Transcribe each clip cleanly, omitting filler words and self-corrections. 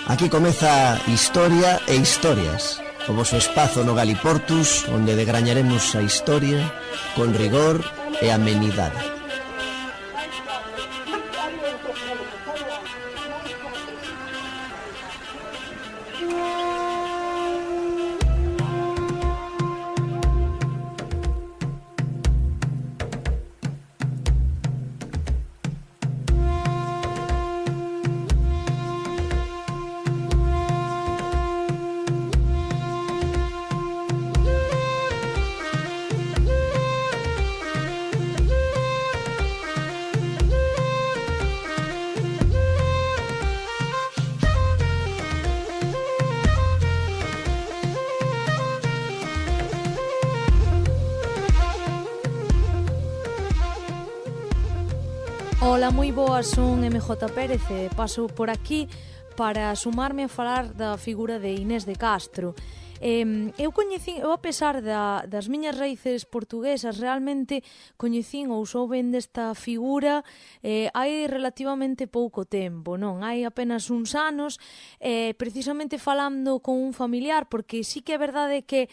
Aquí comeza Historia e Historias, o voso espazo no Galiportus, onde degrañaremos a historia con rigor e amenidade. Ola, moi boas, son MJ Pérez e paso por aquí para sumarme a falar da figura de Inés de Castro. Eu a pesar das miñas raíces portuguesas, realmente coñecín ou souben desta figura hai relativamente pouco tempo, non? Hai apenas uns anos, precisamente falando con un familiar, porque sí que é verdade que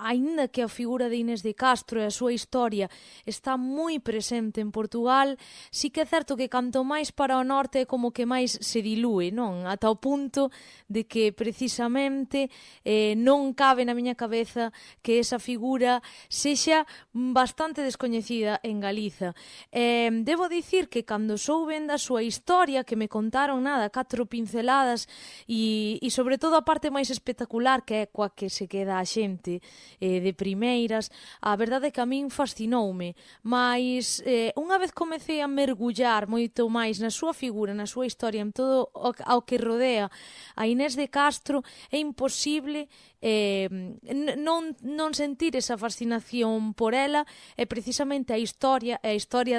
aínda que a figura de Inés de Castro e a súa historia está moi presente en Portugal, sí que é certo que canto máis para o norte é como que máis se dilúe, non? Ata o punto de que precisamente non cabe na miña cabeza que esa figura sexa bastante descoñecida en Galiza. Debo dicir que cando souben da súa historia, que me contaron 4 pinceladas e sobre todo a parte máis espectacular, que é coa que se queda a xente de primeiras, a verdade é que a min fascinoume, mas unha vez comecei a mergullar moito máis na súa figura, na súa historia, en todo ao que rodea a Inés de Castro, é imposible non sentir esa fascinación por ela, e precisamente a historia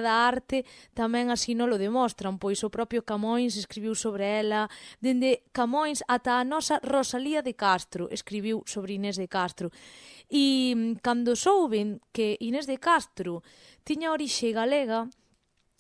da arte tamén así non lo demostran, pois o propio Camões escribiu sobre ela, dende Camões ata a nosa Rosalía de Castro escribiu sobre Inés de Castro. E cando souben que Inés de Castro tiña orixe galega,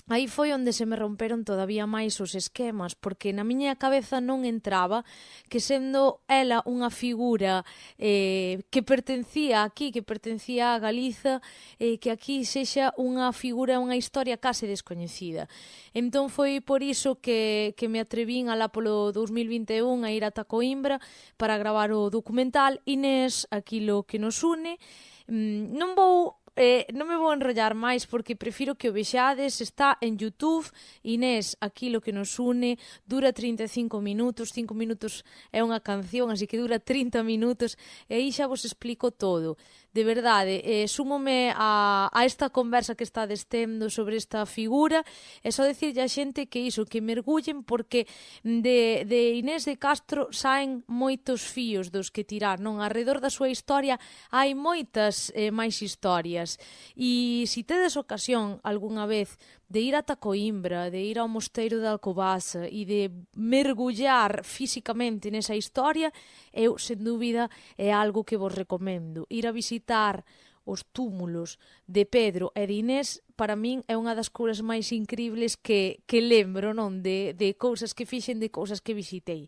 aí foi onde se me romperon todavía máis os esquemas, porque na miña cabeza non entraba que sendo ela unha figura que pertencía aquí, que pertencía a Galiza, que aquí sexa unha figura, unha historia case descoñecida. Entón foi por iso que me atrevín alá polo 2021 a ir ata Coimbra para gravar o documental Inés, aquilo que nos une. Non me vou enrollar máis porque prefiro que o vexades, está en YouTube, Inés, aquilo que nos une, dura 35 minutos, 5 minutos é unha canción, así que dura 30 minutos, e aí xa vos explico todo. De verdade, súmome a esta conversa que estades tendo sobre esta figura, e só dicirlle a xente que iso, que mergullen, porque de Inés de Castro saen moitos fíos dos que tirar, non? Arredor da súa historia hai moitas máis historias, e se tedes ocasión algunha vez de ir ata Coimbra, de ir ao mosteiro de Alcobaça e de mergullar físicamente nesa historia, eu, sen dúbida, é algo que vos recomendo. Ir a visitar os túmulos de Pedro e de Inés, para min é unha das cousas máis incribles que lembro, non? De cousas que fixen, de cousas que visitei.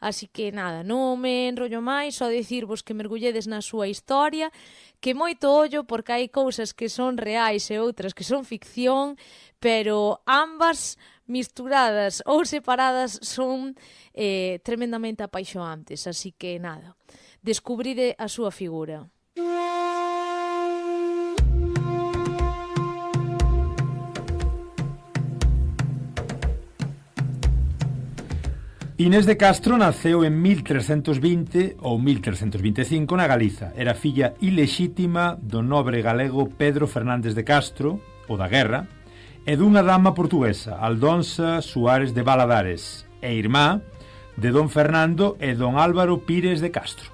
Así que nada, non me enrollo máis, só dicirvos que mergulledes na súa historia, que moito ollo, porque hai cousas que son reais e outras que son ficción, pero ambas misturadas ou separadas son tremendamente apaixoantes. Así que nada, descubride a súa figura. Inés de Castro naceu en 1320 ou 1325 na Galiza. Era filla ilexítima do nobre galego Pedro Fernández de Castro, o da Guerra, e dunha dama portuguesa, Aldonsa Suárez de Valadares, e irmá de don Fernando e don Álvaro Pires de Castro.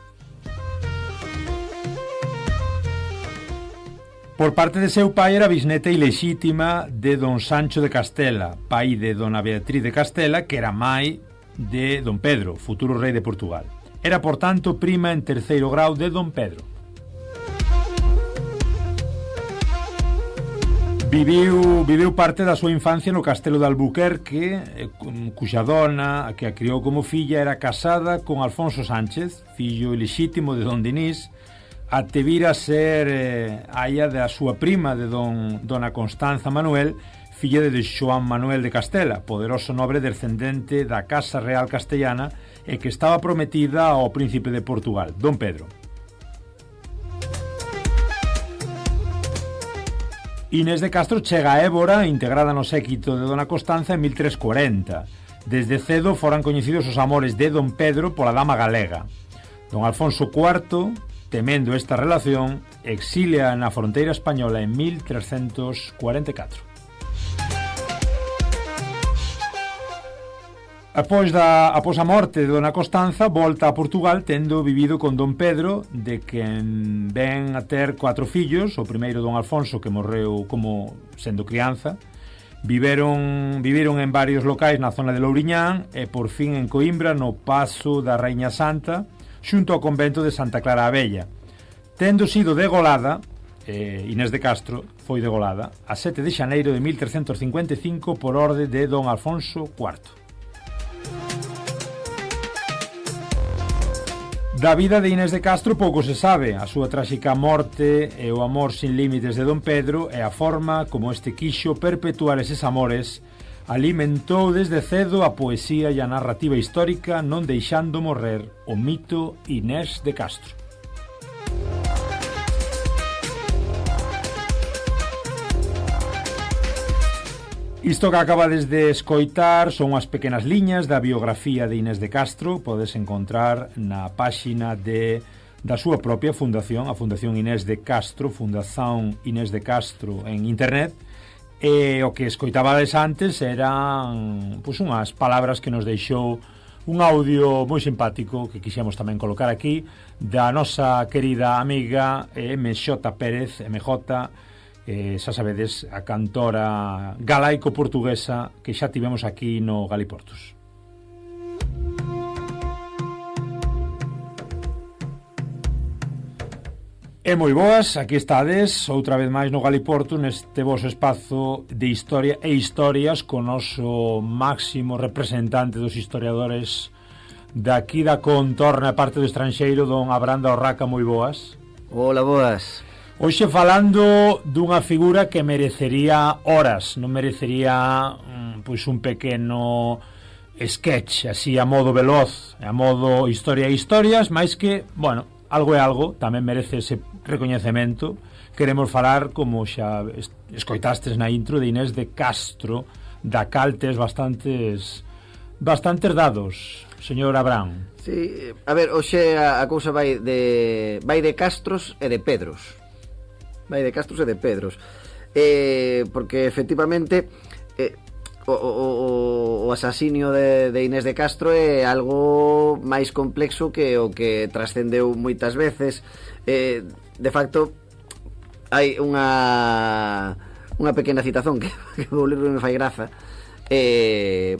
Por parte de seu pai era bisneta ilexítima de don Sancho de Castela, pai de dona Beatriz de Castela, que era mai de don Pedro, futuro rei de Portugal. Era, por tanto, prima en terceiro grau de don Pedro. Viviu parte da súa infancia no castelo de Albuquerque, cuxa dona, a que a criou como filla, era casada con Alfonso Sánchez, fillo ilexítimo de don Dinís, até vir a ser aia da súa prima de dona Constanza Manuel, filla de Xoán Manuel de Castela, poderoso nobre descendente da Casa Real Castellana e que estaba prometida ao príncipe de Portugal, don Pedro. Inés de Castro chega a Évora, integrada no séquito de dona Constanza en 1340. Desde cedo foran coñecidos os amores de don Pedro pola dama galega. Don Alfonso IV, temendo esta relación, exilia na fronteira española en 1344. Após a morte de dona Constanza, volta a Portugal tendo vivido con don Pedro, de quen ven a ter 4 fillos. O primeiro, don Alfonso, que morreu como sendo crianza. Viviron en varios locais na zona de Louriñán e por fin en Coimbra, no Pazo da Raíña Santa, xunto ao convento de Santa Clara a Vella. Tendo sido degolada, Inés de Castro foi degolada a 7 de xaneiro de 1355 por orde de don Alfonso IV. Da vida de Inés de Castro pouco se sabe. A súa tráxica morte e o amor sin límites de don Pedro e a forma como este quixo perpetuar eses amores alimentou desde cedo a poesía e a narrativa histórica, non deixando morrer o mito Inés de Castro. Isto que acabades de escoitar son as pequenas liñas da biografía de Inés de Castro. Podes encontrar na páxina da súa propia fundación, a Fundación Inés de Castro, Fundación Inés de Castro en internet. E o que escoitabades antes eran unhas palabras que nos deixou un audio moi simpático que quixemos tamén colocar aquí da nosa querida amiga MJ Pérez, MJ, xa sabedes, a cantora galaico-portuguesa que xa tivemos aquí no Galiportus. E moi boas, aquí estades outra vez máis no Galiportus, neste voso espazo de historia e historias con o noso máximo representante dos historiadores daqui da contorna e parte do estranxeiro, don Abraham da Orraca. Moi boas. Hola, boas. Hoxe falando dunha figura que merecería horas, non merecería un pequeno sketch así a modo veloz, a modo historia e historias, máis que, bueno, algo é algo, tamén merece ese recoñecemento. Queremos falar, como xa escoitastes na intro, de Inés de Castro, da cal tes bastantes dados, señor Abraham. Sí, a ver, hoxe a cousa vai de Castros e de Pedros. Porque efectivamente o asasinio de Inés de Castro é algo máis complexo que o que trascendeu moitas veces. De facto, hai unha pequena citación que vou ler, me fai graza. É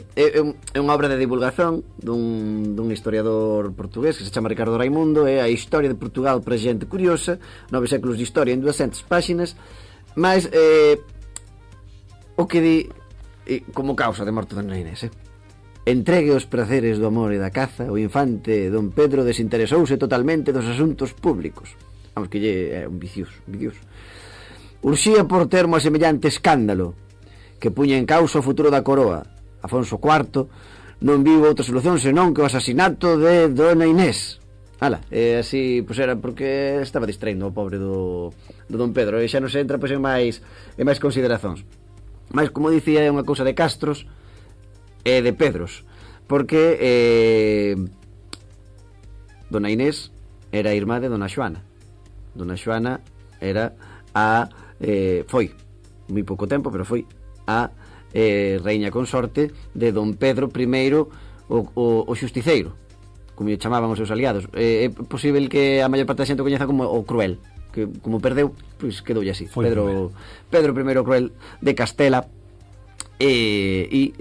unha obra de divulgación dun historiador portugués que se chama Ricardo Raimundo. É a historia de Portugal para xente curiosa, 9 séculos de historia en 200 páxinas. Mas o que di como causa de morte de Inés, entregue os praceres do amor e da caza, o infante don Pedro desinteresouse totalmente dos asuntos públicos. Vamos, que é un vicioso. Urxía por termo a semellante escándalo que puña en causa o futuro da coroa. Afonso IV non viu outra solución senón que o asasinato de dona Inés. Así, pois era porque estaba distraindo o pobre do don Pedro, e xa non se entra pois en máis consideracións. Mas, como dicía, é unha cousa de Castros e de Pedros, porque dona Inés era irmá de dona Xoana. Dona Xoana era foi moi pouco tempo, pero foi a reiña consorte de don Pedro I o xusticeiro, como lle chamaban os seus aliados. É posible que a maior parte da xente o coñeza como o Cruel, que como perdeu, pois quedoulle así. Pedro I o Cruel de Castela, e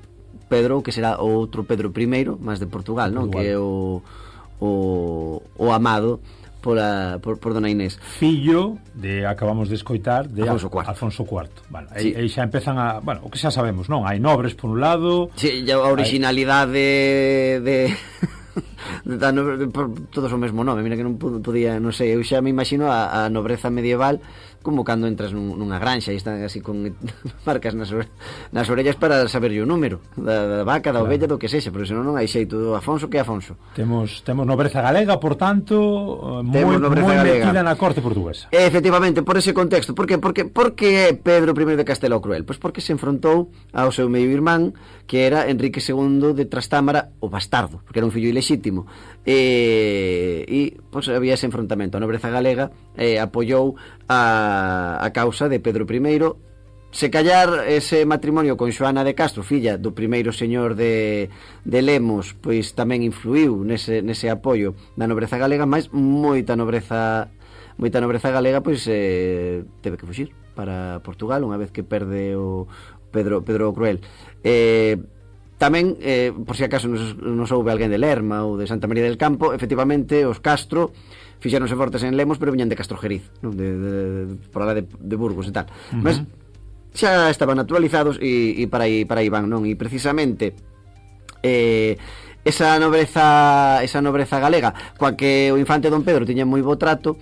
Pedro, que será outro Pedro I, máis de Portugal, non? Que é o amado por Dona Inés. Fillo de, acabamos de escoitar, de Afonso IV. Afonso IV. Bueno, Sí. aí xa empezan a, bueno, o que xa sabemos, non? Hai nobres por un lado. Sí, a originalidade de todos o mesmo nome. Mira que non podía, non sei, eu xa me imagino a nobreza medieval como cando entras nunha granxa e están así con marcas nas orellas para saber o número da vaca, da ovella, do que sexa, porque senón non hai xeito. Afonso que Afonso. Temos nobreza galega, por tanto, moi metida na corte portuguesa. Efectivamente, por ese contexto. Por que é Pedro I de Castela o Cruel? Pois porque se enfrontou ao seu medio irmán, que era Enrique II de Trastámara, o bastardo, porque era un fillo ilexítimo. E pois había ese enfrontamento. A nobreza galega apoiou a causa de Pedro I. Se callar ese matrimonio con Xoana de Castro, filla do primeiro señor de Lemos, pois tamén influiu nese apoio da nobreza galega, mas moita nobreza galega pois teve que fuxir para Portugal unha vez que perde o Pedro o Cruel. Tamén, por si acaso nos houve alguén de Lerma ou de Santa María del Campo, efectivamente os Castro fixeronse fortes en Lemos, pero viñan de Castrojeriz, non? Por alá de Burgos e tal. Mas xa estaban naturalizados e para aí van, non? E precisamente esa nobreza galega coa que o infante Don Pedro tiña moi bo trato,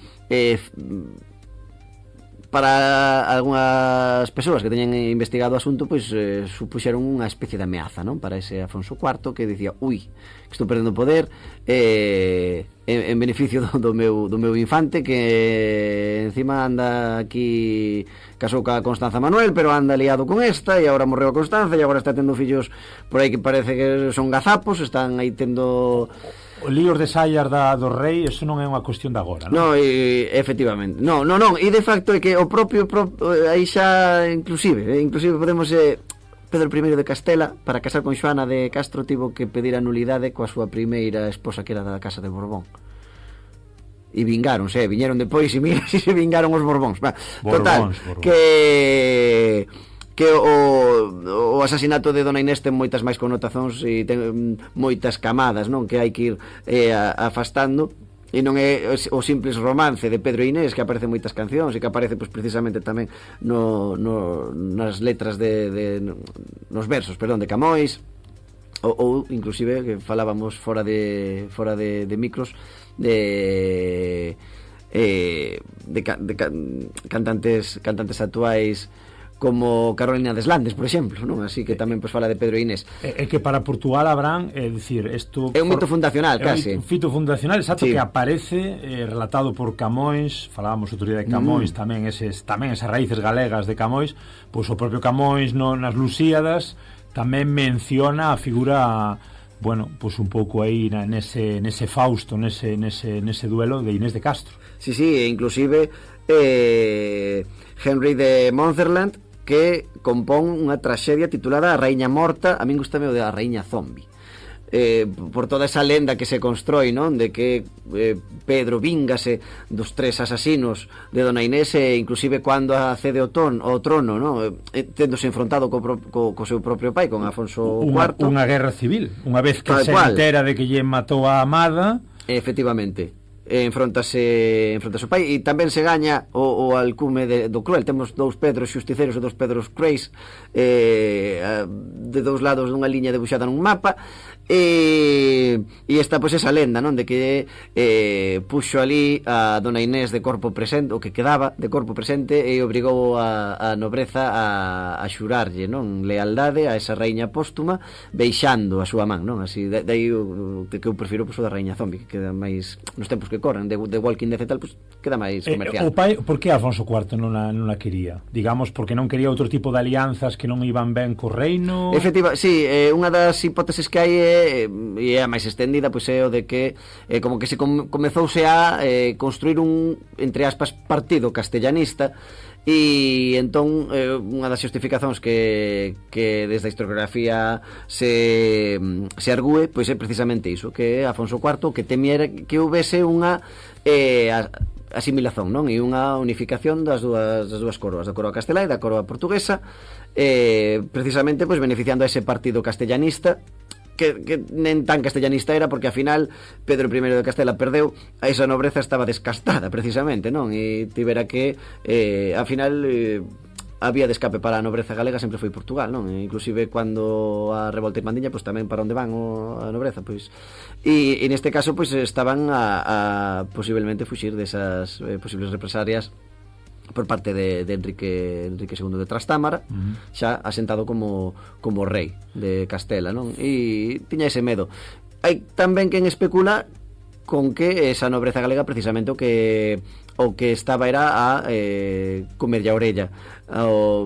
para algunhas persoas que teñen investigado o asunto, pois supuxeron unha especie de ameaza, non? Para ese Afonso IV, que dicía, ui, que estou perdendo poder en beneficio do meu infante, que encima anda aquí, casou ca Constanza Manuel, pero anda liado con esta, e agora morreu a Constanza, e agora está tendo fillos por aí que parece que son gazapos, están aí tendo o líos de saias do rei, eso non é unha cuestión de agora, non? No, efectivamente. Non, e de facto é que o propio aí xa inclusive podemos Pedro I de Castela, para casar con Xoana de Castro, tivo que pedir a nulidade coa súa primeira esposa, que era da Casa de Borbón. E vingáronse, viñeron depois e mira se vingaron os Borbóns. Total, que o asasinato de Dona Inés ten moitas máis connotacións e ten moitas camadas, non? Que hai que ir afastando, e non é o simples romance de Pedro e Inés, que aparece en moitas cancións e que aparece pois, precisamente tamén nas letras nos versos, de Camões, ou inclusive que falábamos fora de micros de cantantes actuais como Carolina Deslandes, por exemplo, non? Así que tamén pois fala de Pedro e Inés. É que para Portugal habrán, é dicir, isto é un mito fundacional, case. É un mito fundacional, exacto, sí. Que aparece relatado por Camões, falábamos outro día de Camões, tamén esas raíces galegas de Camões, pois o propio Camões nas Lusíadas tamén menciona a figura, bueno, pois un pouco aí nese Fausto, nese duelo de Inés de Castro. Sí, inclusive Henry de Montherlant, que compón unha traxedia titulada A Raíña Morta. A min gustame o de A Raíña Zombi, por toda esa lenda que se constroi, non? De que Pedro vingase dos tres asasinos de Dona Inés, e inclusive cando accede ao trono, non? Tendose enfrontado co seu propio pai, con Afonso IV. Unha guerra civil, unha vez que se entera de que lle matou a amada. Efectivamente, enfrontase o pai, e tamén se gaña o alcume do Cruel. Temos dous Pedros xusticeiros e dous Pedros cruéis, de dous lados dunha liña debuxada nun mapa, e está pois esa lenda, non? De que puxo ali a Dona Inés de corpo presente, o que quedaba de corpo presente, e obrigou a nobreza a xurarlle, non? Lealdade a esa raíña póstuma, beixando a súa man, non? Así, dai o que eu prefiro pois, o da Raíña Zombi, que queda máis nos tempos que corren de Walking Dead e tal, pues, queda máis comercial. O pai, por que Alfonso IV non a quería? Digamos, porque non quería outro tipo de alianzas que non iban ben co reino? Sí, unha das hipóteses que hai e é a máis extendida, pois é o de que como que se comezouse a construir un, entre aspas, partido castellanista, e entón unha das xustificacións que desde a historiografía se argúe, pois é precisamente iso, que Afonso IV que temiera que houvese unha asimilación, non? E unha unificación das dúas coroas, da coroa castelá e da coroa portuguesa, precisamente pois beneficiando a ese partido castellanista que nen tan castellanista era, porque ao final Pedro I de Castela perdeu, a esa nobreza estaba descastada precisamente, non? E tivera que ao final a vía de escape para a nobreza galega sempre foi Portugal, non? E inclusive cando a revolta irmandiña, pois tamén para onde van a nobreza, pois. E neste caso pois estaban a posiblemente fuxir desas posibles represalias por parte de Enrique II de Trastámara, xa asentado como rei de Castela, non? E tiña ese medo. Hai tamén quen especula con que esa nobreza galega precisamente o que estaba era a comerlle a orella,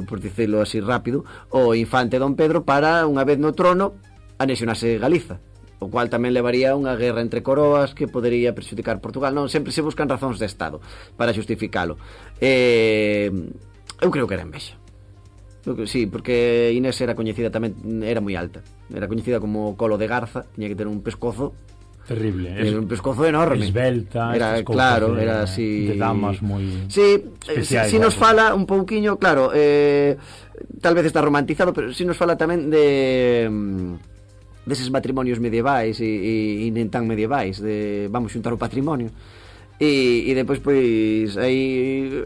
por dicirlo así rápido, o infante Don Pedro para, unha vez no trono, anexionarse Galiza, o cual tamén levaría unha guerra entre coroas que podería perxudicar Portugal. Non, sempre se buscan razóns de Estado para xustificalo. Eu creo que era envexa. Sí, porque Inés era coñecida tamén, era moi alta, era coñecida como colo de garza, tiña que ter un pescozo terrible, era un pescozo enorme, esbelta, era, claro, era así de damas moi especiais. Si nos fala un pouquiño, claro, tal vez está romantizado, pero si nos fala tamén deses matrimonios medievais e nen tan medievais, de vamos xuntar o patrimonio, e depois pois aí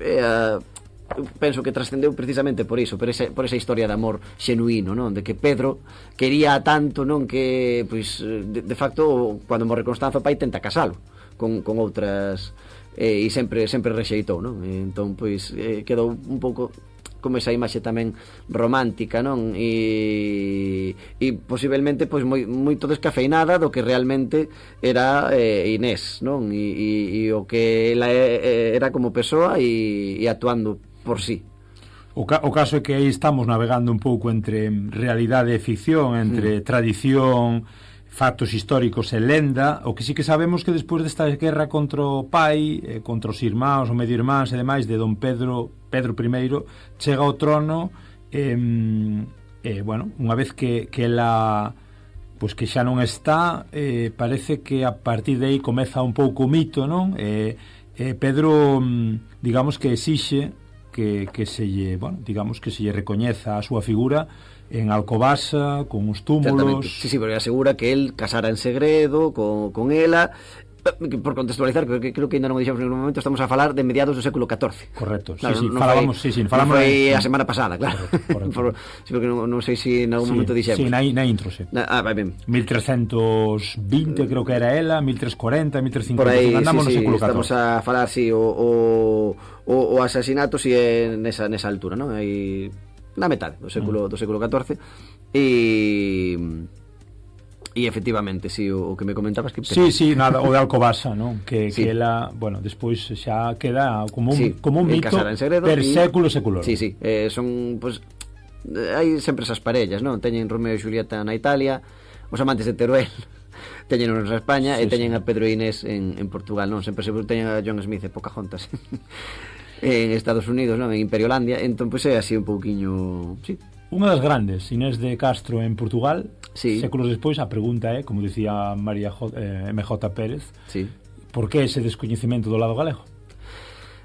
penso que trascendeu precisamente por iso, por esa historia de amor xenuíno, non? De que Pedro quería tanto, non? Que, pois, de facto, cando morre Constanzo, o pai tenta casalo con outras, e sempre rexeitou, non? Entón, pois, quedou un pouco como esa imaxe tamén romántica, non? E posiblemente pois moito descafeinada do que realmente era Inés, non? E o que ela era como persoa e actuando por sí. O caso é que aí estamos navegando un pouco entre realidade e ficción, entre tradición, factos históricos e lenda. O que sí que sabemos que despois desta guerra contra o pai, contra os irmáns, o medio irmáns e demais de Don Pedro I, chega ao trono, bueno, unha vez que ela pois que xa non está, parece que a partir de aí comeza un pouco o mito, non? Pedro, digamos que exixe que se lle, bueno, digamos que se lle recoñeza a súa figura en Alcobasa, con os túmulos. Sí, porque asegura que el casara en segredo con ela. Por contextualizar, creo que ainda non o dixemos en ningún momento, estamos a falar de mediados do século XIV. Correcto, claro, falamos foi a semana pasada, claro. Correcto. Sí, porque non sei se en algún momento dixemos. Sí, na intro, sí. Vai ben. 1320 creo que era ela, 1340, 1350, por aí, andamos no século XIV. Estamos a falar, o asasinato si é nesa altura, non? Aí na metade do século XIV. E efectivamente, si, o que me comentabas que... Sí, nada, o de Alcobasa, non? Que ela, bueno, despois xa queda como un mito per século. Sí, son, pues, hai sempre esas parellas, non? Teñen Romeo e Julieta na Italia, os amantes de Teruel teñen na España, e teñen a Pedro e Inés en Portugal, non? Sempre teñen a John Smith e Pocahontas en Estados Unidos, non? En Imperiolandia. Entón, pois é así un pouquiño... Sí. Unha das grandes, Inés de Castro en Portugal, séculos despois. A pregunta é, como dicía María MJ Pérez, por que ese descoñecemento do lado galego?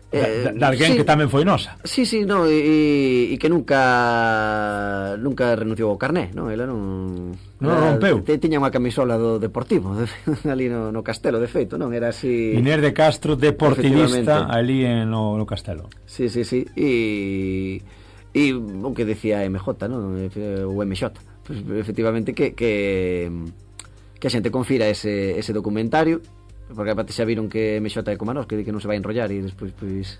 De alguén que tamén foi nosa. Sí, no, e que nunca renunciou ao carné, non? Ela non rompeu. Tiña unha camisola do Deportivo ali no Castelo, de feito, non? Era así... Inés de Castro, deportivista ali no Castelo. Sí, e o que decía MJ, non? O MX, pues, efectivamente que a xente confira ese documentario, porque aparte xa viron que MX é como nós, que di que non se vai enrollar, e despois pois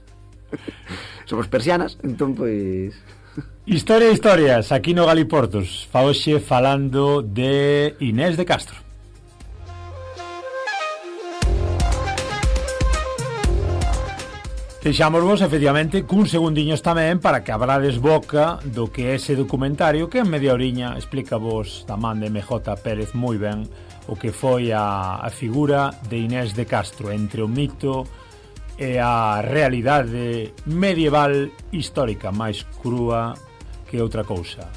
somos persianas, entón pois... Historia e historias, aquí no Galiportos, fa hoxe falando de Inés de Castro. Deixámosvos, efectivamente, cun segundiños tamén para que abrades boca do que é ese documentario que en media oriña explica vos da man de MJ Pérez moi ben o que foi a figura de Inés de Castro entre o mito e a realidade medieval histórica máis crúa que outra cousa.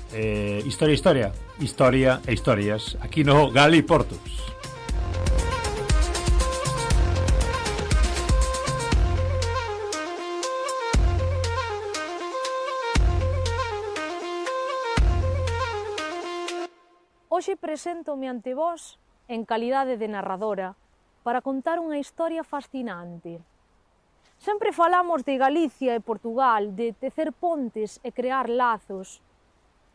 Historia e historias aquí no Galiportos. Hoxe preséntome ante vós en calidade de narradora para contar unha historia fascinante. Sempre falamos de Galicia e Portugal, de tecer pontes e crear lazos,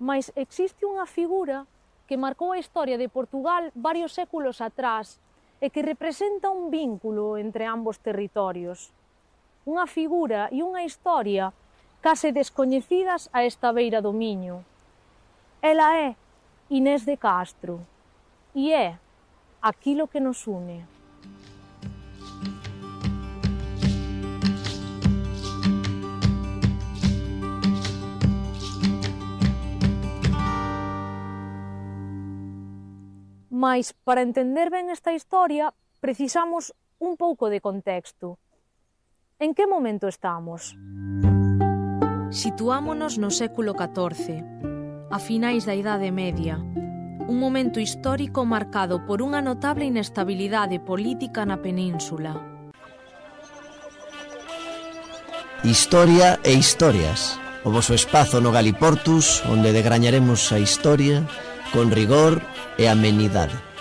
mas existe unha figura que marcou a historia de Portugal varios séculos atrás e que representa un vínculo entre ambos territorios. Unha figura e unha historia case descoñecidas a esta beira do Miño. Ela é Inés de Castro e é aquilo que nos une. Mais, para entender ben esta historia, precisamos un pouco de contexto. En que momento estamos? Situámonos no século XIV, a finais da Idade Media, un momento histórico marcado por unha notable inestabilidade política na península. Historia e historias, o voso espazo no Galiportus, onde degrañaremos a historia con rigor e amenidade.